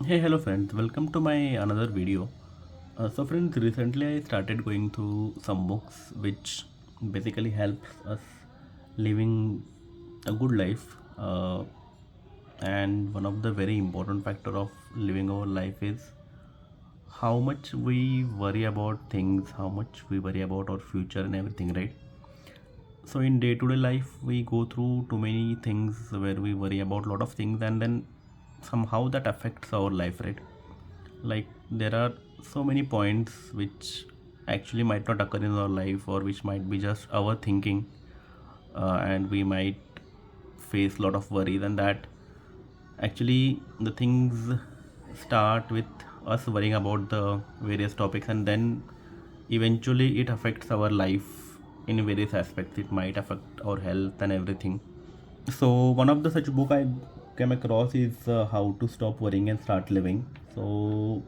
Hey, hello friends, welcome to my another video. So friends, recently I started going through some books which basically helps us living a good life. And one of the very important factor of living our life is how much we worry about things, how much we worry about our future and everything, right? So in day-to-day life we go through too many things where we worry about a lot of things, and then somehow that affects our life, right? Like there are so many points which actually might not occur in our life, or which might be just our thinking, and we might face a lot of worries, and that actually the things start with us worrying about the various topics, and then eventually it affects our life in various aspects. It might affect our health and everything. So one of the such book I came across is How to Stop Worrying and Start Living. So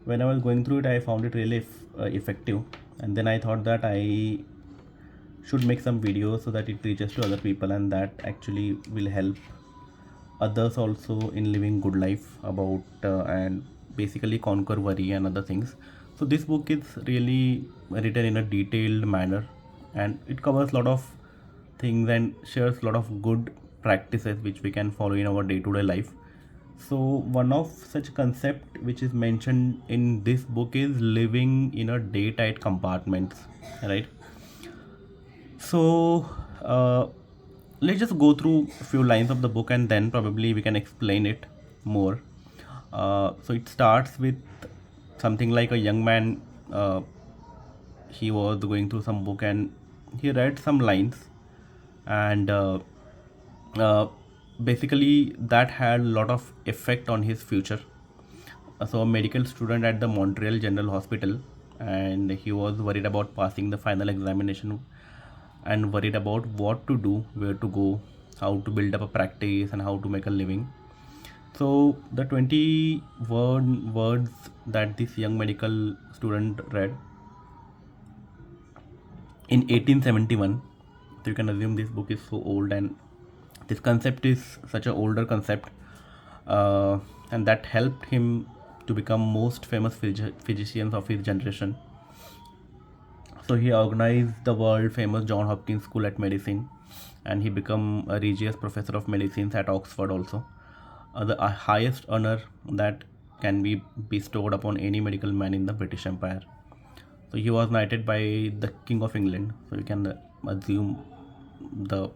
when I was going through it, I found it really effective, and then I thought that I should make some videos so that it reaches to other people, and that actually will help others also in living good life about and basically conquer worry and other things. So this book is really written in a detailed manner, and it covers a lot of things and shares a lot of good practices which we can follow in our day-to-day life. So one of such concept which is mentioned in this book is living in a day tight compartments, right? So let's just go through a few lines of the book, and then probably we can explain it more. So it starts with something like a young man. He was going through some book and he read some lines, and uh, basically that had a lot of effect on his future. So a medical student at the Montreal General Hospital, and he was worried about passing the final examination, and worried about what to do, where to go, how to build up a practice, and how to make a living. So the 20 words that this young medical student read in 1871. So you can assume this book is so old, and this concept is such an older concept, and that helped him to become most famous physicians of his generation. So he organized the world famous John Hopkins School at Medicine, and he became a Regius Professor of Medicine at Oxford also, the highest honor that can be bestowed upon any medical man in the British Empire. So he was knighted by the King of England. So you can assume the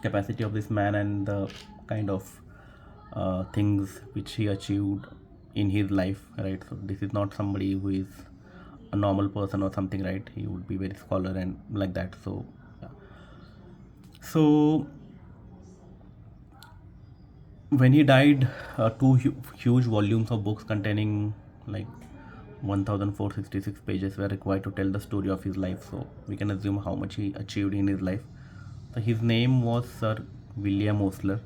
capacity of this man and the kind of things which he achieved in his life, right? So this is not somebody who is a normal person or something, right? He would be very scholar and like that. So yeah. So when he died, two huge volumes of books containing like 1466 pages were required to tell the story of his life. So we can assume how much he achieved in his life. So his name was Sir William Osler,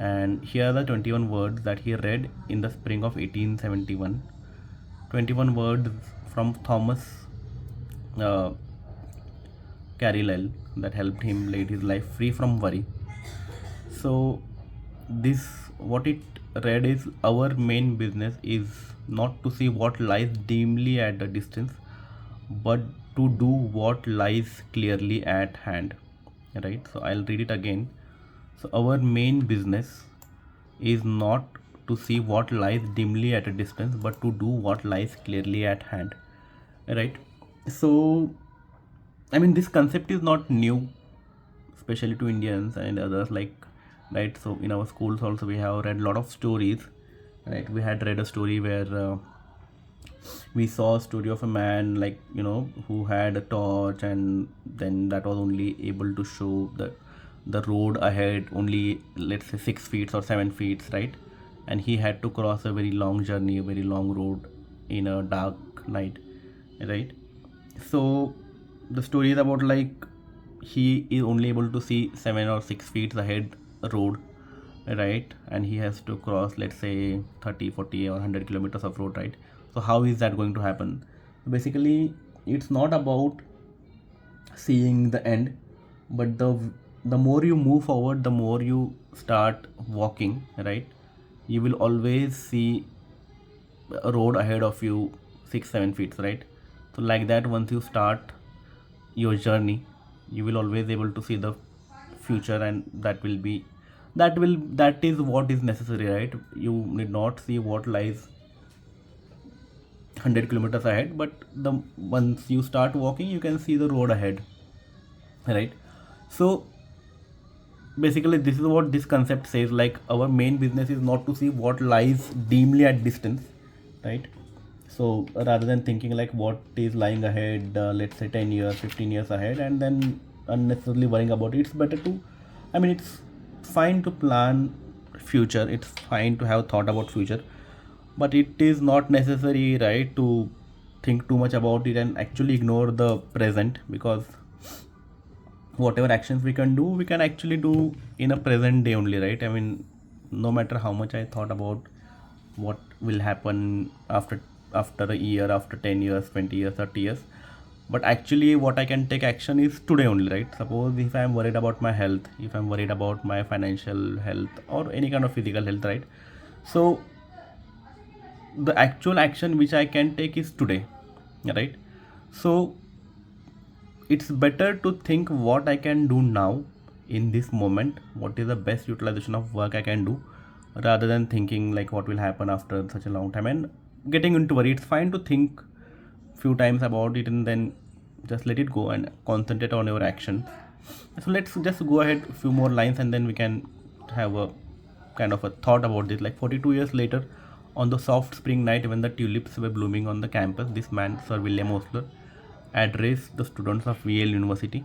and here are the 21 words that he read in the spring of 1871. 21 words from Thomas uh, Carlyle that helped him lead his life free from worry. So this, what it read is, our main business is not to see what lies dimly at a distance, but to do what lies clearly at hand, right? So I'll read it again. So our main business is not to see what lies dimly at a distance, but to do what lies clearly at hand, right? So I mean, this concept is not new, especially to Indians and others, like, right? So in our schools also we have read a lot of stories, right? We had read a story where we saw a story of a man, like, who had a torch, and then that was only able to show the road ahead only, let's say 6 feet or 7 feet, right? And he had to cross a very long journey, a very long road in a dark night, right? So the story is about, like, he is only able to see 7 or 6 feet ahead road, right? And he has to cross, let's say, 30, 40, or 100 kilometers of road, right? So how is that going to happen? Basically, it's not about seeing the end, but the more you move forward, the more you start walking, right? you will always see a road ahead of you 6 7 feet, right? So like that, once you start your journey, you will always able to see the future, and that is what is necessary, right? You need not see what lies 100 kilometers ahead, but the once you start walking, you can see the road ahead, right? So basically, this is what this concept says, like our main business is not to see what lies dimly at distance, right? So rather than thinking like what is lying ahead, let's say 10 years 15 years ahead, and then unnecessarily worrying about it, it's better to, I mean, it's fine to plan future, it's fine to have thought about future, but it is not necessary, right, to think too much about it and actually ignore the present, because whatever actions we can do, we can actually do in a present day only, right? I mean, no matter how much I thought about what will happen after a year, after 10 years, 20 years, 30 years, but actually what I can take action is today only, right? Suppose if I am worried about my health, if I'm worried about my financial health or any kind of physical health, right? So the actual action which I can take is today, right? So it's better to think what I can do now in this moment, what is the best utilization of work I can do, rather than thinking like what will happen after such a long time and getting into worry. It's fine to think few times about it and then just let it go and concentrate on your action. So let's just go ahead a few more lines and then we can have a kind of a thought about this. Like 42 years later, on the soft spring night when the tulips were blooming on the campus, this man, Sir William Osler, addressed the students of Yale University.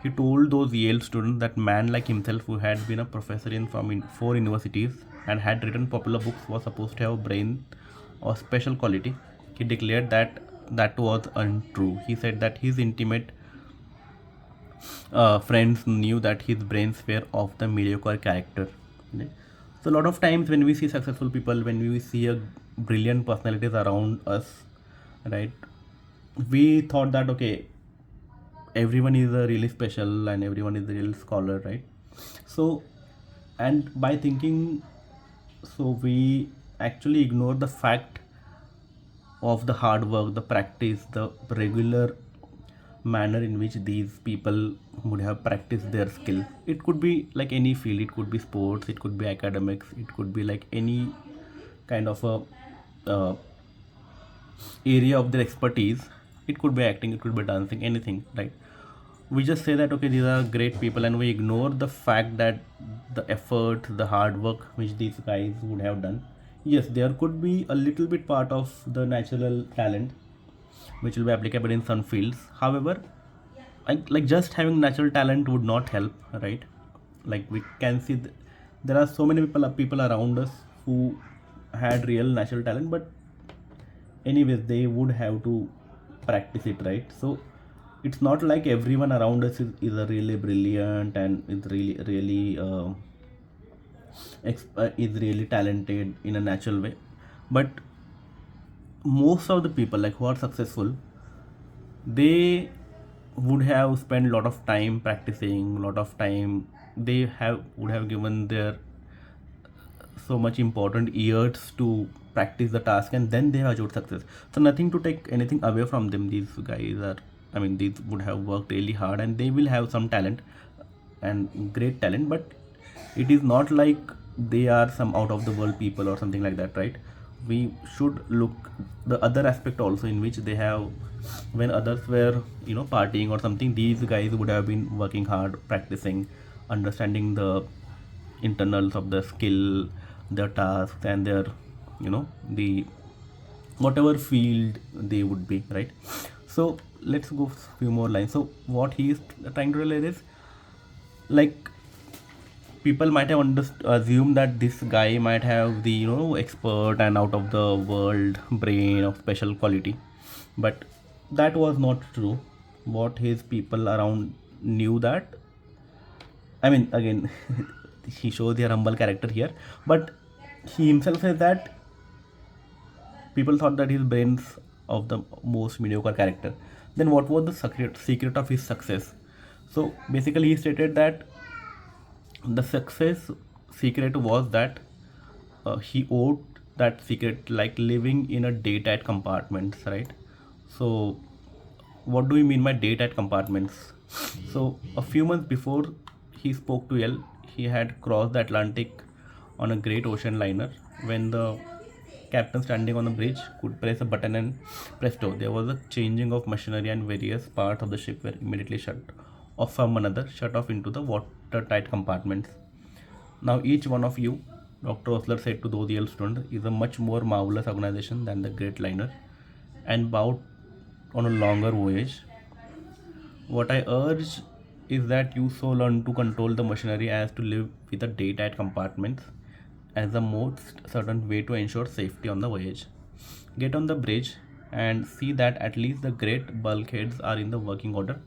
He told those Yale students that man like himself, who had been a professor in four universities and had written popular books, was supposed to have a brain of special quality. He declared that that was untrue. He said that his intimate friends knew that his brains were of the mediocre character. Okay? So a lot of times when we see successful people, when we see a brilliant personalities around us, right, we thought that okay, everyone is a really special and everyone is a real scholar, right? So, and by thinking, so we actually ignore the fact of the hard work, the practice, the regular manner in which these people would have practiced their skill. It could be like any field, it could be sports, it could be academics, it could be like any kind of a area of their expertise. It could be acting, it could be dancing, anything, right? We just say that okay, these are great people, and we ignore the fact that the effort, the hard work which these guys would have done. Yes, there could be a little bit part of the natural talent which will be applicable in some fields. However, like just having natural talent would not help, right? Like we can see there are so many people around us who had real natural talent, but anyways they would have to practice it, right? So it's not like everyone around us is a really brilliant and is is really talented in a natural way, but most of the people like who are successful, they would have spent a lot of time practicing, a lot of time they have would have given their so much important years to practice the task, and then they have achieved success. So nothing to take anything away from them. These guys are, I mean, these would have worked really hard and they will have some talent and great talent, but it is not like they are some out of the world people or something like that, right? We should look the other aspect also, in which they have, when others were partying or something, these guys would have been working hard, practicing, understanding the internals of the skill, their tasks, and their the whatever field they would be, right? So let's go few more lines. So what he is trying to realize is, like, people might have assumed that this guy might have the expert and out of the world brain of special quality, but that was not true. What his people around knew that, I mean, again, he shows their humble character here, but he himself says that people thought that his brains of the most mediocre character. Then what was the secret of his success? So basically he stated that the success secret was that he owed that secret like living in a daytime compartments, right? So what do we mean by daytime compartments? So a few months before he spoke to El, he had crossed the Atlantic on a great ocean liner. When the captain standing on the bridge could press a button and presto, there was a changing of machinery and various parts of the ship were immediately shut off from another, shut off into the watertight compartments. Now each one of you, Dr. Osler said to those Yale students, is a much more marvelous organization than the Great Liner and bound on a longer voyage. What I urge is that you so learn to control the machinery as to live with a daytime compartments as the most certain way to ensure safety on the voyage. Get on the bridge and see that at least the great bulkheads are in the working order.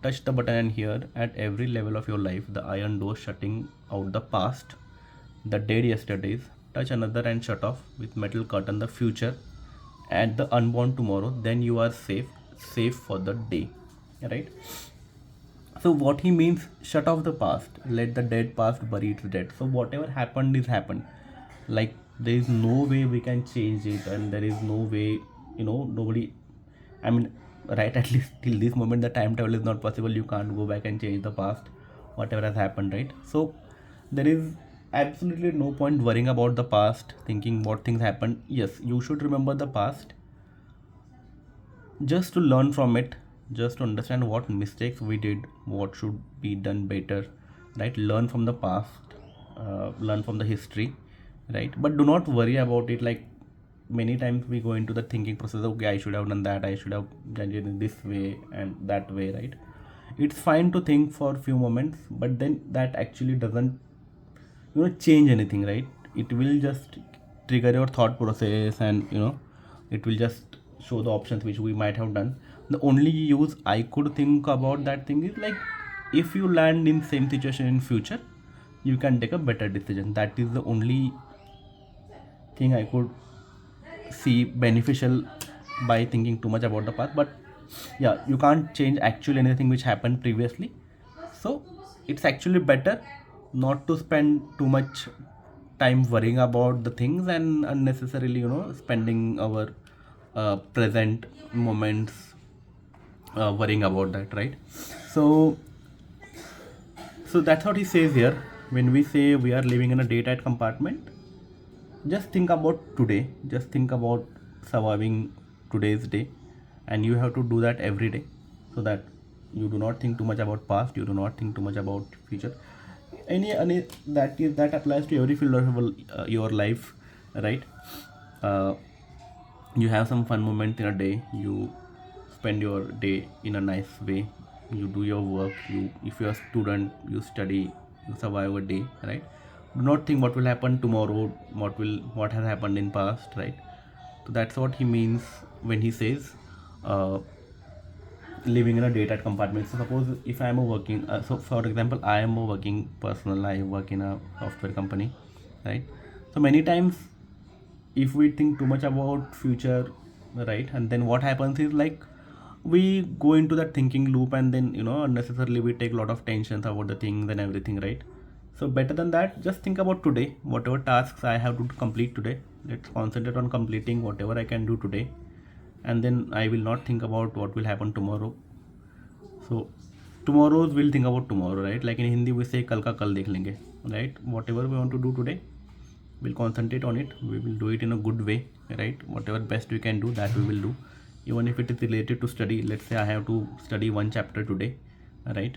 Touch the button and hear at every level of your life the iron door shutting out the past, the dead yesterdays. Touch another and shut off with metal curtain the future and the unborn tomorrow. Then you are safe for the day. Right? So what he means, shut off the past, let the dead past bury its dead. So whatever happened is happened. Like there is no way we can change it, and there is no way, nobody. I mean, right? At least till this moment, the time travel is not possible. You can't go back and change the past, whatever has happened, right? So there is absolutely no point worrying about the past, thinking what things happened. Yes, you should remember the past, just to learn from it, just to understand what mistakes we did, what should be done better, right? Learn from the past, learn from the history, right? But do not worry about it. Like many times we go into the thinking process, okay, I should have done that, I should have done it in this way and that way, right? It's fine to think for a few moments, but then that actually doesn't change anything, right? It will just trigger your thought process, and it will just show the options which we might have done. The only use I could think about that thing is like, if you land in same situation in future, you can take a better decision. That is the only thing I could see beneficial by thinking too much about the past. But yeah, you can't change actually anything which happened previously. So it's actually better not to spend too much time worrying about the things and unnecessarily spending our present moments worrying about that, right? So so that's what he says here. When we say we are living in a daytime compartment, just think about today, just think about surviving today's day, and you have to do that every day, so that you do not think too much about past, you do not think too much about future. Any that applies to every field of your life, right? uh, you have some fun moment in a day, you spend your day in a nice way, you do your work, you, if you're a student, you study, you survive a day, right? Do not think what will happen tomorrow, what has happened in past, right? So that's what he means when he says uh, living in a daytime compartment. So suppose if I am a working, so for example, I am a working personal, I work in a software company, right? So many times if we think too much about future, right, and then what happens is like we go into that thinking loop, and then unnecessarily we take a lot of tensions about the things and everything, right? So better than that, just think about today, whatever tasks I have to complete today, let's concentrate on completing whatever I can do today, and then I will not think about what will happen tomorrow. So tomorrow's will think about tomorrow, right? Like in Hindi we say kal ka kal dekh lenge, right? Whatever we want to do today, we'll concentrate on it, we will do it in a good way, right? Whatever best we can do, that we will do. Even if it is related to study, let's say I have to study one chapter today, right?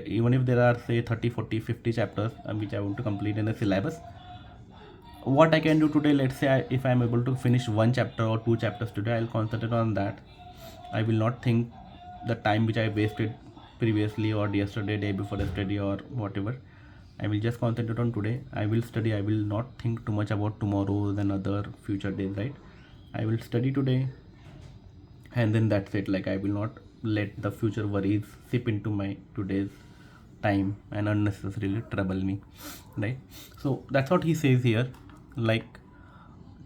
Even if there are say 30, 40, 50 chapters which I want to complete in the syllabus, what I can do today, let's say if I am able to finish one chapter or two chapters today, I'll concentrate on that. I will not think the time which I wasted previously or yesterday, day before yesterday, or whatever. I will just concentrate on today. I will study. I will not think too much about tomorrow and other future days, right? I will study today, and then that's it. Like I will not let the future worries seep into my today's time and unnecessarily trouble me, right? So that's what he says here. Like,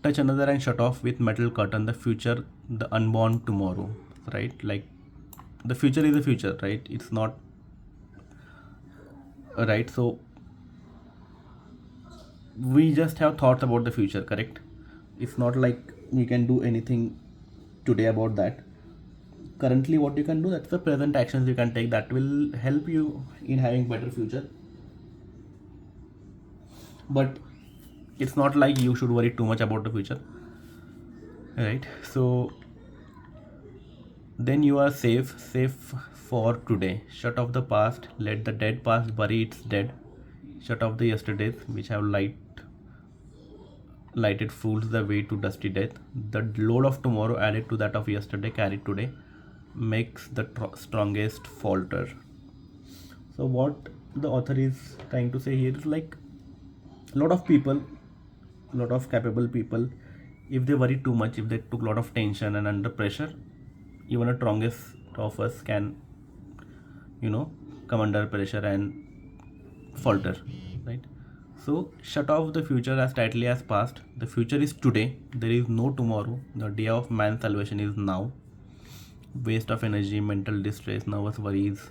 touch another and shut off with metal curtain the future, the unborn tomorrow, right? Like the future is the future, right? It's not right. So we just have thoughts about the future, correct? It's not like you can do anything today about that. Currently what you can do, that's the present actions you can take that will help you in having better future. But it's not like you should worry too much about the future, right? So then you are safe for today. Shut off the past, let the dead past bury its dead. Shut off the yesterdays which have lighted fools the way to dusty death. The load of tomorrow added to that of yesterday carried today makes the strongest falter. So what the author is trying to say here is like a lot of people, a lot of capable people, if they worry too much, if they took a lot of tension and under pressure, even the strongest of us can, you know, come under pressure and falter, right? So shut off the future as tightly as past. The future is today. There is no tomorrow. The day of man's salvation is now. Waste of energy, mental distress, nervous worries,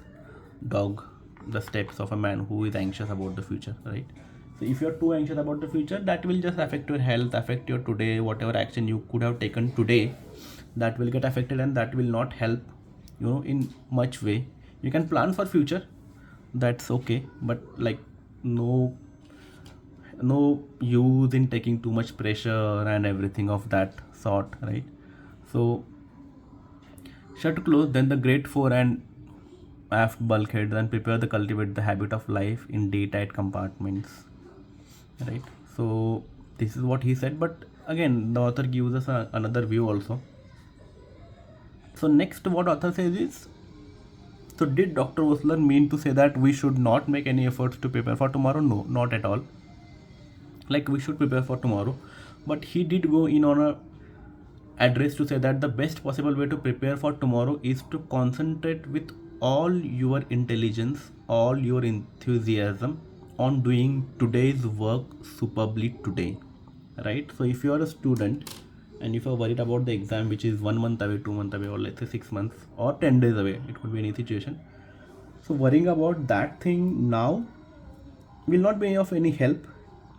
dog the steps of a man who is anxious about the future, right? So if you're too anxious about the future, that will just affect your health, affect your today, whatever action you could have taken today, that will get affected and that will not help, you know, in much way. You can plan for future, that's okay, but like no use in taking too much pressure and everything of that sort, right? So shut close then the great fore and aft bulkheads and prepare to cultivate the habit of life in day-tight compartments, right? So this is what he said, but again the author gives us another view also. So next what author says is, so did Dr. Osler mean to say that we should not make any efforts to prepare for tomorrow? No, not at all. Like we should prepare for tomorrow, but he did go in on a address to say that the best possible way to prepare for tomorrow is to concentrate with all your intelligence, all your enthusiasm on doing today's work superbly today, right? So if you are a student and if you are worried about the exam which is 1 month away, 2 months away, or let's say 6 months or 10 days away, it could be any situation, so worrying about that thing now will not be of any help,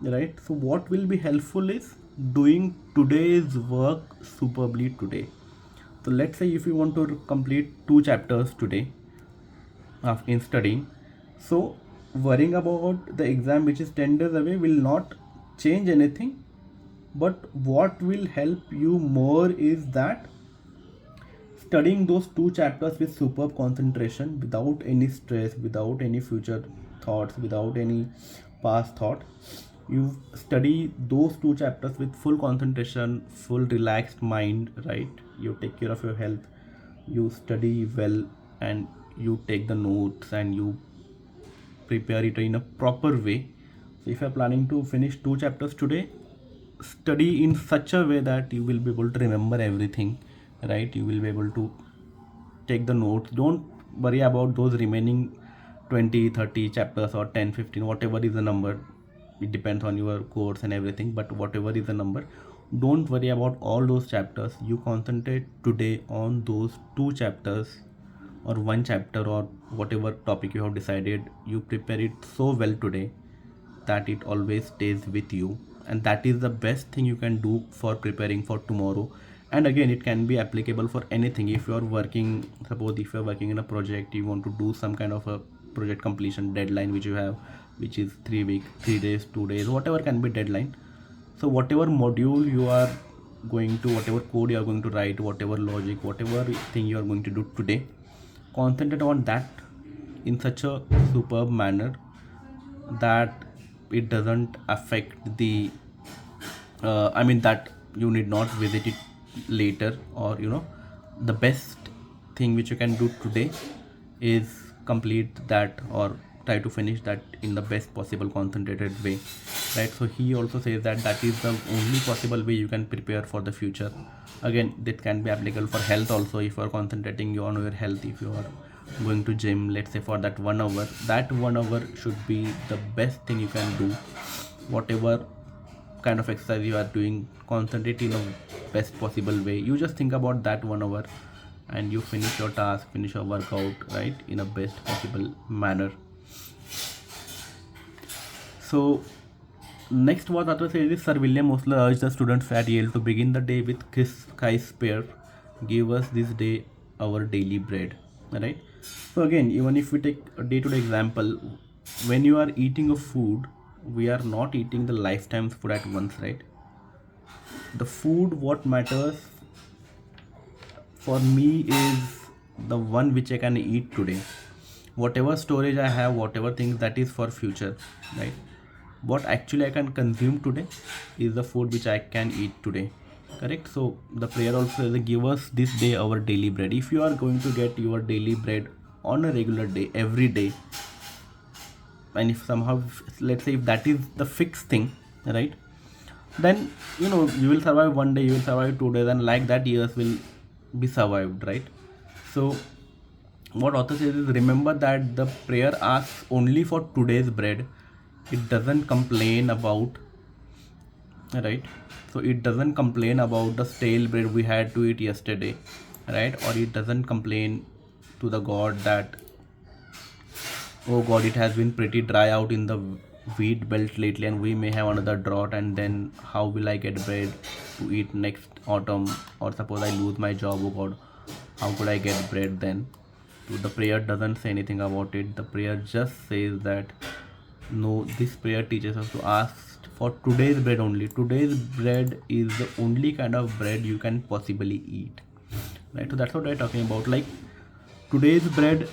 right? So what will be helpful is doing today's work superbly today. So let's say if you want to complete 2 chapters today after in studying, so worrying about the exam which is 10 days away will not change anything, but what will help you more is that studying those 2 chapters with superb concentration, without any stress, without any future thoughts, without any past thought. You study those 2 chapters with full concentration, full relaxed mind, right? You take care of your health, you study well, and you take the notes and you prepare it in a proper way. So if you're planning to finish 2 chapters today, study in such a way that you will be able to remember everything, right? You will be able to take the notes. Don't worry about those remaining 20, 30 chapters or 10, 15, whatever is the number. It depends on your course and everything, but whatever is the number, don't worry about all those chapters. You concentrate today on those 2 chapters or 1 chapter or whatever topic you have decided. You prepare it so well today that it always stays with you, and that is the best thing you can do for preparing for tomorrow. And again, it can be applicable for anything. If you are working, suppose if you are working in a project, you want to do some kind of a project completion deadline which you have, which is 3 weeks, 3 days, 2 days, whatever can be deadline. So whatever module you are going to, whatever code you are going to write, whatever logic, whatever thing you are going to do today, concentrate on that in such a superb manner that it doesn't affect the that you need not visit it later, or the best thing which you can do today is complete that or try to finish that in the best possible concentrated way, right? So he also says that that is the only possible way you can prepare for the future. Again, that can be applicable for health also. If you are concentrating on your health, if you are going to gym, let's say for that 1 hour, that 1 hour should be the best thing you can do. Whatever kind of exercise you are doing, concentrate in a best possible way. You just think about that 1 hour and you finish your task, finish your workout, right, in a best possible manner. So Next, what author says is Sir William Osler urged the students at Yale to begin the day with kiss Kai's prayer, give us this day our daily bread. Right? So again, even if we take a day-to-day example, when you are eating a food, we are not eating the lifetime's food at once, right? The food what matters for me is the one which I can eat today. Whatever storage I have, whatever things, that is for future, right? What actually I can consume today is the food which I can eat today, correct? So the prayer also says, give us this day our daily bread. If you are going to get your daily bread on a regular day, every day, and if somehow, let's say if that is the fixed thing, right, then you will survive one day, you will survive 2 days, and like that years will be survived, right? So what author says is, remember that the prayer asks only for today's bread. It doesn't complain about, right? So it doesn't complain about the stale bread we had to eat yesterday, right? Or it doesn't complain to the God that, oh God, it has been pretty dry out in the wheat belt lately and we may have another drought, and then how will I get bread to eat next autumn? Or suppose I lose my job, oh God, how could I get bread then? So the prayer doesn't say anything about it. The prayer just says that no, this prayer teaches us to ask for today's bread only. Today's bread is the only kind of bread you can possibly eat, right? So that's what we're talking about. Like, today's bread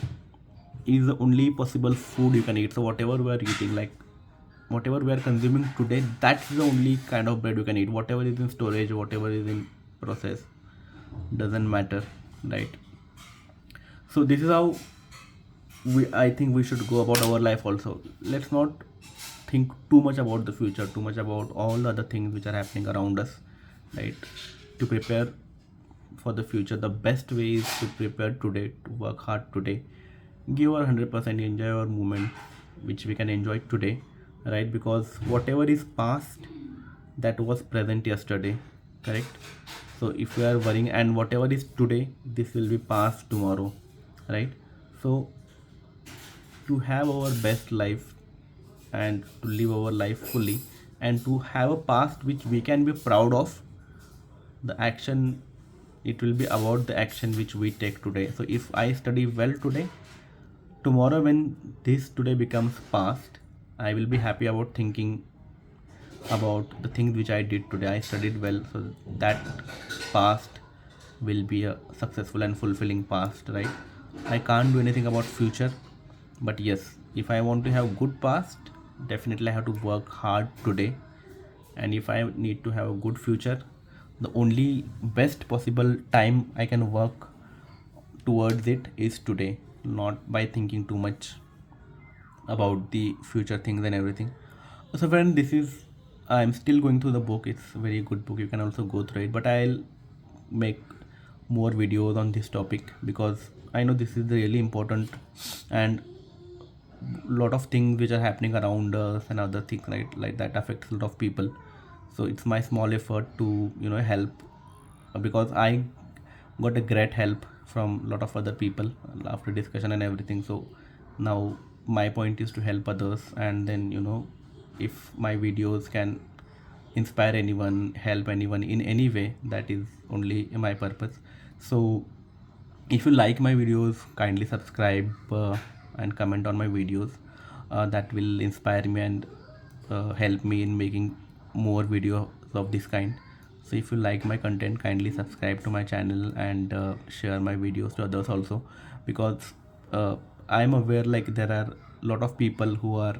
is the only possible food you can eat. So whatever we are eating, like whatever we are consuming today, that's the only kind of bread you can eat. Whatever is in storage, whatever is in process, doesn't matter, right? So this is how I think we should go about our life also. Let's not think too much about the future, too much about all the other things which are happening around us, right? To prepare for the future, the best way is to prepare today, to work hard today, give our 100%, enjoy our moment which we can enjoy today, right? Because whatever is past, that was present yesterday, correct? So if we are worrying, and whatever is today, this will be past tomorrow, right? So to have our best life and to live our life fully and to have a past which we can be proud of, the action, it will be about the action which we take today. So if I study well today, tomorrow when this today becomes past, I will be happy about thinking about the things which I did today. I studied well, so that past will be a successful and fulfilling past, right? I can't do anything about future, but yes, if I want to have good past, definitely I have to work hard today. And if I need to have a good future, the only best possible time I can work towards it is today, not by thinking too much about the future things and everything. So friend, this is, I'm still going through the book. It's a very good book, you can also go through it, but I'll make more videos on this topic because I know this is really important, and lot of things which are happening around us and other things, right, like that affects a lot of people. So it's my small effort to help, because I got a great help from a lot of other people after discussion and everything. So now my point is to help others, and then if my videos can inspire anyone, help anyone in any way, that is only my purpose. So if you like my videos, kindly subscribe and comment on my videos. That will inspire me and help me in making more videos of this kind. So if you like my content, kindly subscribe to my channel and share my videos to others also, because I am aware like there are a lot of people who are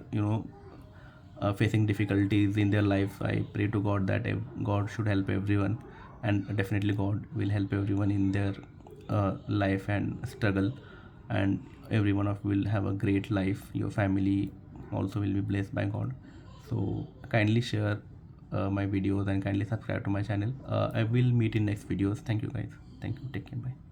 facing difficulties in their life. I pray to God that God should help everyone, and definitely God will help everyone in their life and struggle, and every one of will have a great life. Your family also will be blessed by God. So kindly share my videos and kindly subscribe to my channel. I will meet in next videos. Thank you guys. Thank you. Take care. Bye.